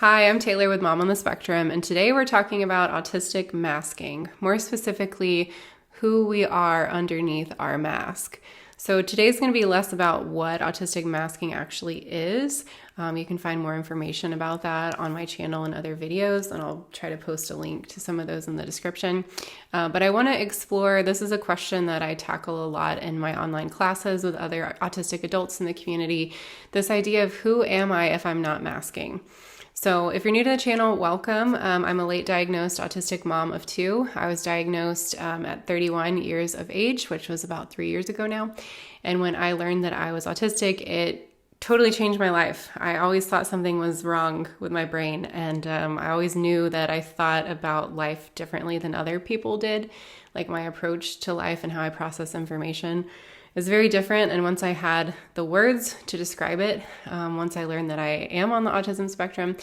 Hi, I'm Taylor with Mom on the Spectrum, and today we're talking about autistic masking, more specifically, who we are underneath our mask. So today's going to be less about what autistic masking actually is. You can find more information about that on my channel and other videos, and I'll try to post a link to some of those in the description. But I want to explore, this is a question that I tackle a lot in my online classes with other autistic adults in the community, this idea of who am I if I'm not masking? So if you're new to the channel, welcome. I'm a late diagnosed autistic mom of two. I was diagnosed at 31 years of age, which was about 3 years ago now. And when I learned that I was autistic, it totally changed my life. I always thought something was wrong with my brain. And I always knew that I thought about life differently than other people did. Like my approach to life and how I process information is very different. And once I had the words to describe it, once I learned that I am on the autism spectrum,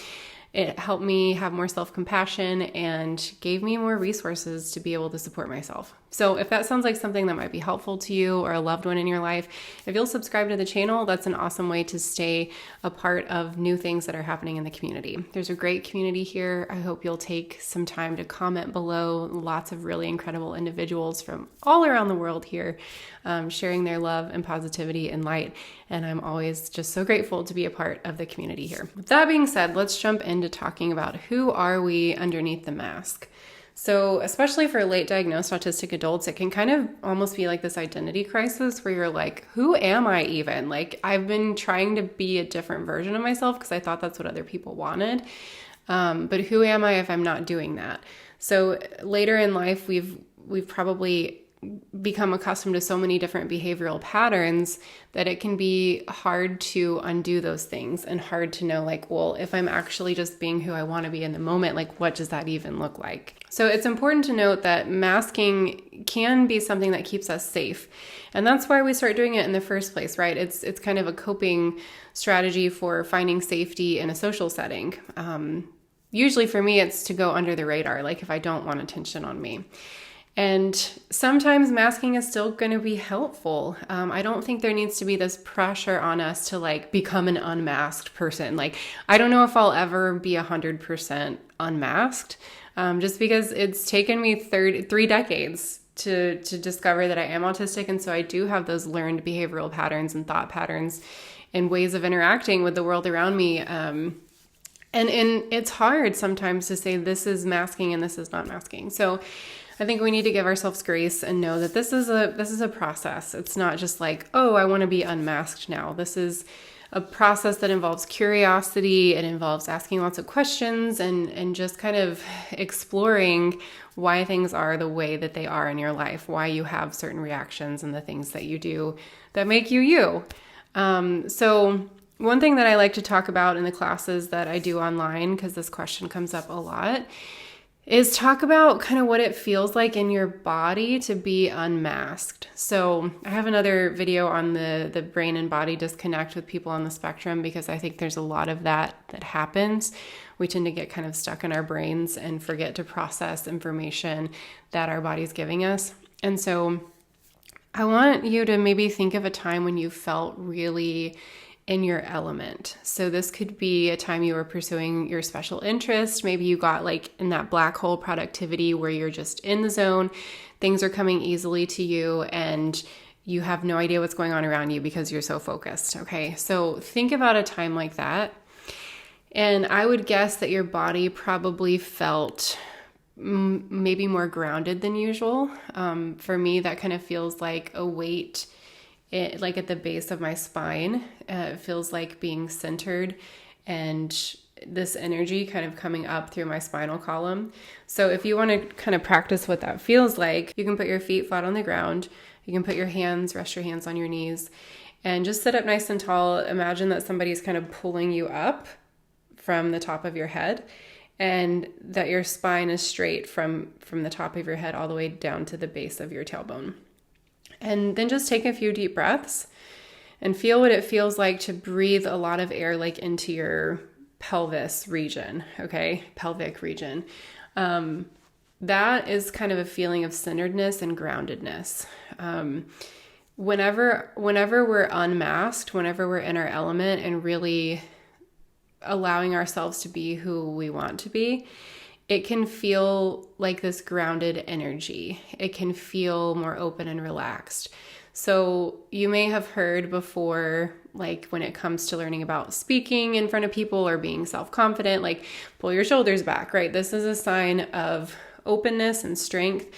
it helped me have more self-compassion and gave me more resources to be able to support myself. So if that sounds like something that might be helpful to you or a loved one in your life, if you'll subscribe to the channel, that's an awesome way to stay a part of new things that are happening in the community. There's a great community here. I hope you'll take some time to comment below. Lots of really incredible individuals from all around the world here, sharing their love and positivity and light. And I'm always just so grateful to be a part of the community here. With that being said, let's jump into talking about who are we underneath the mask. So especially for late diagnosed autistic adults, it can kind of almost be like this identity crisis where you're like, who am I even? Like I've been trying to be a different version of myself because I thought that's what other people wanted. But who am I if I'm not doing that? So later in life, we've probably become accustomed to so many different behavioral patterns that it can be hard to undo those things and hard to know like, well, if I'm actually just being who I want to be in the moment, like what does that even look like? So it's important to note that masking can be something that keeps us safe. And that's why we start doing it in the first place, right? It's kind of a coping strategy for finding safety in a social setting. Usually for me, it's to go under the radar, like if I don't want attention on me. And sometimes masking is still going to be helpful. I don't think there needs to be this pressure on us to like become an unmasked person. Like, I don't know if I'll ever be 100% unmasked, just because it's taken me 3 decades to discover that I am autistic. And so I do have those learned behavioral patterns and thought patterns and ways of interacting with the world around me. And it's hard sometimes to say this is masking and this is not masking. So I think we need to give ourselves grace and know that this is a process. It's not just like, oh, I want to be unmasked now. This is a process that involves curiosity. It involves asking lots of questions and just kind of exploring why things are the way that they are in your life, why you have certain reactions and the things that you do that make you you. So one thing that I like to talk about in the classes that I do online, because this question comes up a lot, is talk about kind of what it feels like in your body to be unmasked. So I have another video on the brain and body disconnect with people on the spectrum because I think there's a lot of that happens. We tend to get kind of stuck in our brains and forget to process information that our body's giving us. And so I want you to maybe think of a time when you felt really in your element. So this could be a time you were pursuing your special interest. Maybe you got like in that black hole productivity where you're just in the zone. Things are coming easily to you and you have no idea what's going on around you because you're so focused. Okay, so think about a time like that. And I would guess that your body probably felt maybe more grounded than usual. For me, that kind of feels like a weight like at the base of my spine. It feels like being centered and this energy kind of coming up through my spinal column. So if you want to kind of practice what that feels like, you can put your feet flat on the ground. You can put your hands, rest your hands on your knees, and just sit up nice and tall. Imagine that somebody's kind of pulling you up from the top of your head and that your spine is straight from the top of your head all the way down to the base of your tailbone. And then just take a few deep breaths and feel what it feels like to breathe a lot of air like into your pelvis region, okay? Pelvic region. That is kind of a feeling of centeredness and groundedness. Whenever we're unmasked, whenever we're in our element and really allowing ourselves to be who we want to be, it can feel like this grounded energy. It can feel more open and relaxed. So you may have heard before, like when it comes to learning about speaking in front of people or being self-confident, like pull your shoulders back, right? This is a sign of openness and strength.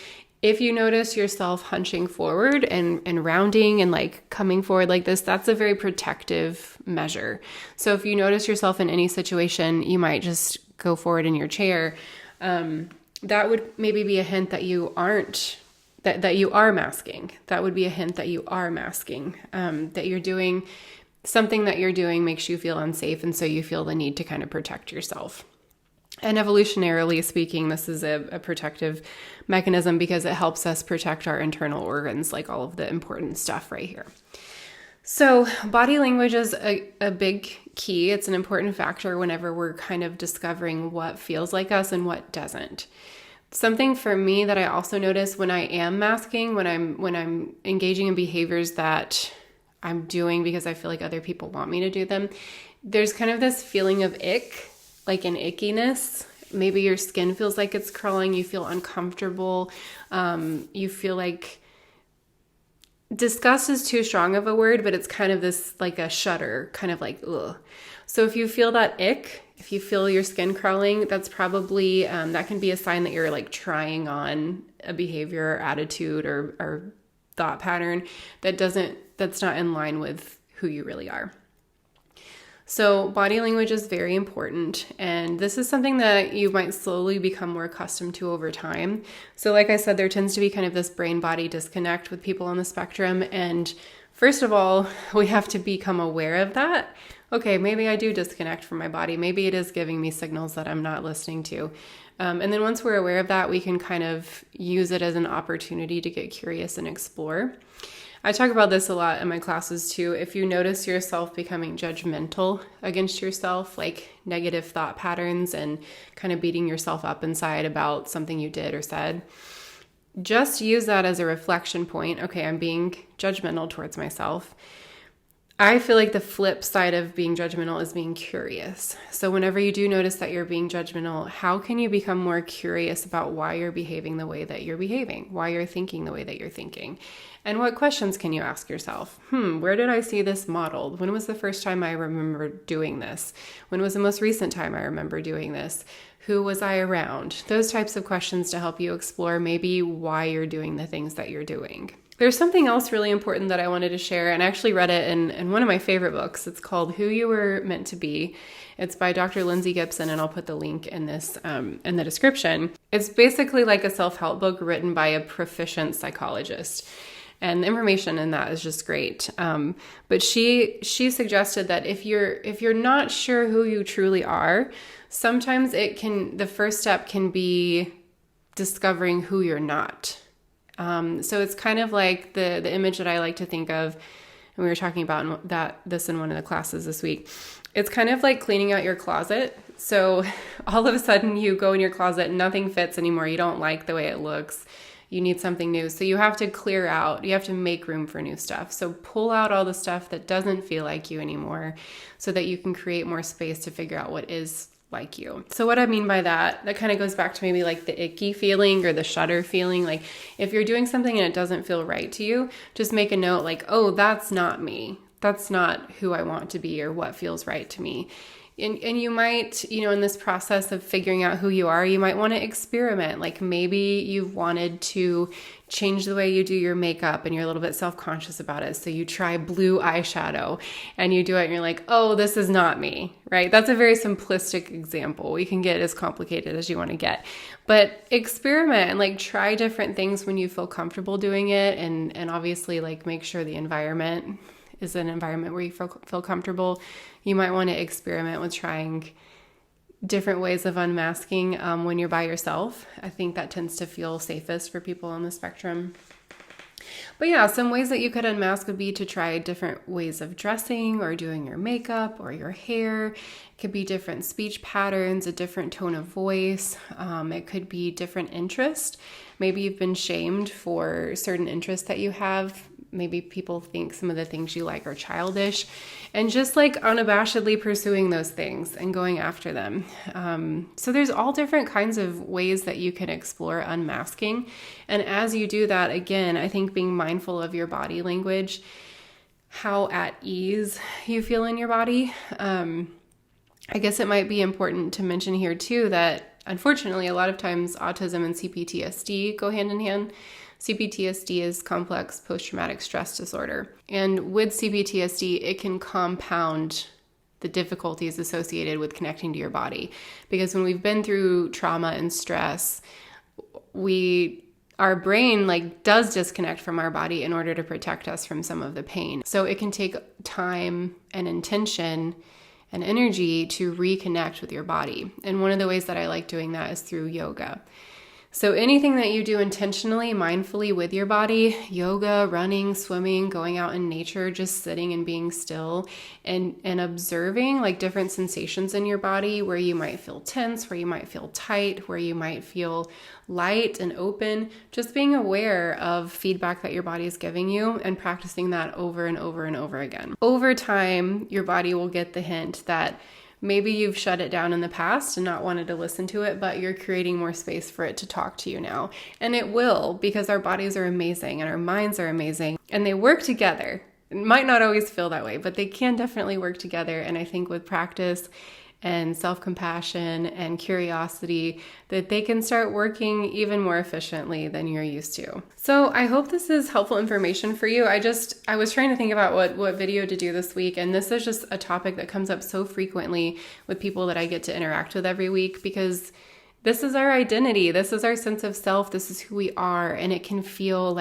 If you notice yourself hunching forward and rounding and like coming forward like this, that's a very protective measure. So if you notice yourself in any situation, you might just go forward in your chair. That would maybe be a hint that you aren't, that you are masking. That would be a hint that you are masking, that you're doing something that you're doing makes you feel unsafe. And so you feel the need to kind of protect yourself. And evolutionarily speaking, this is a protective mechanism because it helps us protect our internal organs, like all of the important stuff right here. So body language is a big key. It's an important factor whenever we're kind of discovering what feels like us and what doesn't. Something for me that I also notice when I am masking, when I'm engaging in behaviors that I'm doing because I feel like other people want me to do them, there's kind of this feeling of ick, like an ickiness. Maybe your skin feels like it's crawling. You feel uncomfortable. You feel like disgust is too strong of a word, but it's kind of this like a shudder, kind of like, ugh. So if you feel that ick, if you feel your skin crawling, that's probably, that can be a sign that you're like trying on a behavior or attitude or thought pattern that's not in line with who you really are. So body language is very important, and this is something that you might slowly become more accustomed to over time. So like I said, there tends to be kind of this brain-body disconnect with people on the spectrum, and first of all, we have to become aware of that. Okay, maybe I do disconnect from my body. Maybe it is giving me signals that I'm not listening to. And then once we're aware of that, we can kind of use it as an opportunity to get curious and explore. I talk about this a lot in my classes too. If you notice yourself becoming judgmental against yourself, like negative thought patterns and kind of beating yourself up inside about something you did or said, just use that as a reflection point. Okay, I'm being judgmental towards myself. I feel like the flip side of being judgmental is being curious. So whenever you do notice that you're being judgmental, how can you become more curious about why you're behaving the way that you're behaving, why you're thinking the way that you're thinking? And what questions can you ask yourself? Where did I see this modeled? When was the first time I remember doing this? When was the most recent time I remember doing this? Who was I around? Those types of questions to help you explore maybe why you're doing the things that you're doing. There's something else really important that I wanted to share, and I actually read it in one of my favorite books. It's called Who You Were Meant to Be. It's by Dr. Lindsay Gibson, and I'll put the link in this in the description. It's basically like a self-help book written by a proficient psychologist. And the information in that is just great. But she suggested that if you're not sure who you truly are, sometimes the first step can be discovering who you're not. So it's kind of like the image that I like to think of, and we were talking about this in one of the classes this week. It's kind of like cleaning out your closet. So all of a sudden you go in your closet, nothing fits anymore. You don't like the way it looks. You need something new. So you have to clear out, you have to make room for new stuff. So pull out all the stuff that doesn't feel like you anymore so that you can create more space to figure out what is like you. So what I mean by that kind of goes back to maybe like the icky feeling or the shudder feeling. Like if you're doing something and it doesn't feel right to you, just make a note like, oh, that's not me. That's not who I want to be or what feels right to me. And you might, in this process of figuring out who you are, you might want to experiment. Like maybe you've wanted to change the way you do your makeup and you're a little bit self-conscious about it. So you try blue eyeshadow and you do it and you're like, oh, this is not me, right? That's a very simplistic example. We can get as complicated as you want to get. But experiment and like try different things when you feel comfortable doing it. And obviously like make sure the environment is an environment where you feel comfortable. You might want to experiment with trying different ways of unmasking when you're by yourself. I think that tends to feel safest for people on the spectrum. But yeah, some ways that you could unmask would be to try different ways of dressing or doing your makeup or your hair. It could be different speech patterns, a different tone of voice. It could be different interest. Maybe you've been shamed for certain interests that you have Maybe people think some of the things you like are childish, and just like unabashedly pursuing those things and going after them. So there's all different kinds of ways that you can explore unmasking. And as you do that, again, I think being mindful of your body language, how at ease you feel in your body. I guess it might be important to mention here too that unfortunately a lot of times autism and CPTSD go hand in hand. CPTSD is complex post-traumatic stress disorder. And with CPTSD, it can compound the difficulties associated with connecting to your body. Because when we've been through trauma and stress, our brain does disconnect from our body in order to protect us from some of the pain. So it can take time and intention and energy to reconnect with your body. And one of the ways that I like doing that is through yoga. So anything that you do intentionally, mindfully with your body, yoga, running, swimming, going out in nature, just sitting and being still and observing different sensations in your body where you might feel tense, where you might feel tight, where you might feel light and open, just being aware of feedback that your body is giving you and practicing that over and over and over again. Over time, your body will get the hint that maybe you've shut it down in the past and not wanted to listen to it, but you're creating more space for it to talk to you now. And it will, because our bodies are amazing and our minds are amazing and they work together. It might not always feel that way, but they can definitely work together. And I think with practice and self-compassion and curiosity, that they can start working even more efficiently than you're used to. So I hope this is helpful information for you. I was trying to think about what video to do this week, and this is just a topic that comes up so frequently with people that I get to interact with every week, because this is our identity, this is our sense of self, this is who we are, and it can feel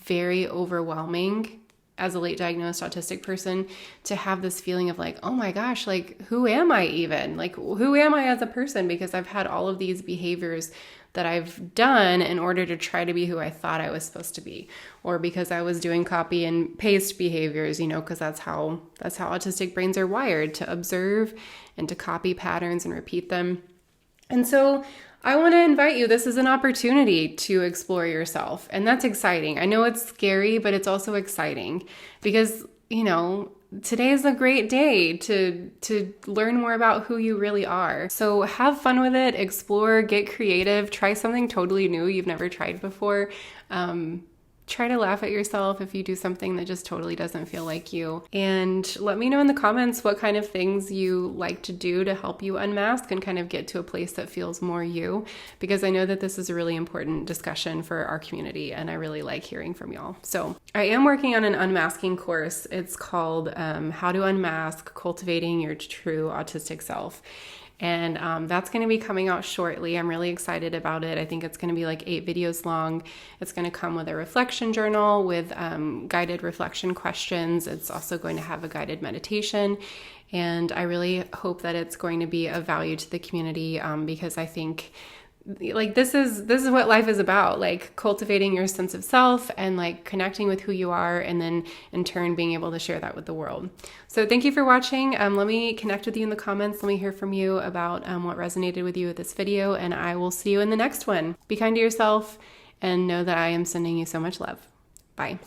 very overwhelming as a late diagnosed autistic person to have this feeling of oh my gosh, who am I even? Who am I as a person? Because I've had all of these behaviors that I've done in order to try to be who I thought I was supposed to be, or because I was doing copy and paste behaviors, because that's how autistic brains are wired, to observe and to copy patterns and repeat them. And so I want to invite you, this is an opportunity to explore yourself. And that's exciting. I know it's scary, but it's also exciting because, today is a great day to learn more about who you really are. So have fun with it, explore, get creative, try something totally new you've never tried before. Try to laugh at yourself if you do something that just totally doesn't feel like you. And let me know in the comments what kind of things you like to do to help you unmask and kind of get to a place that feels more you, because I know that this is a really important discussion for our community and I really like hearing from y'all. So I am working on an unmasking course. It's called How to Unmask, Cultivating Your True Autistic Self. And that's going to be coming out shortly. I'm really excited about it. I think it's going to be 8 videos long. It's going to come with a reflection journal with guided reflection questions. It's also going to have a guided meditation. And I really hope that it's going to be of value to the community because I think this is what life is about, cultivating your sense of self and connecting with who you are, and then in turn being able to share that with the world. So thank you for watching. Let me connect with you in the comments. Let me hear from you about what resonated with you with this video, and I will see you in the next one. Be kind to yourself and know that I am sending you so much love. Bye.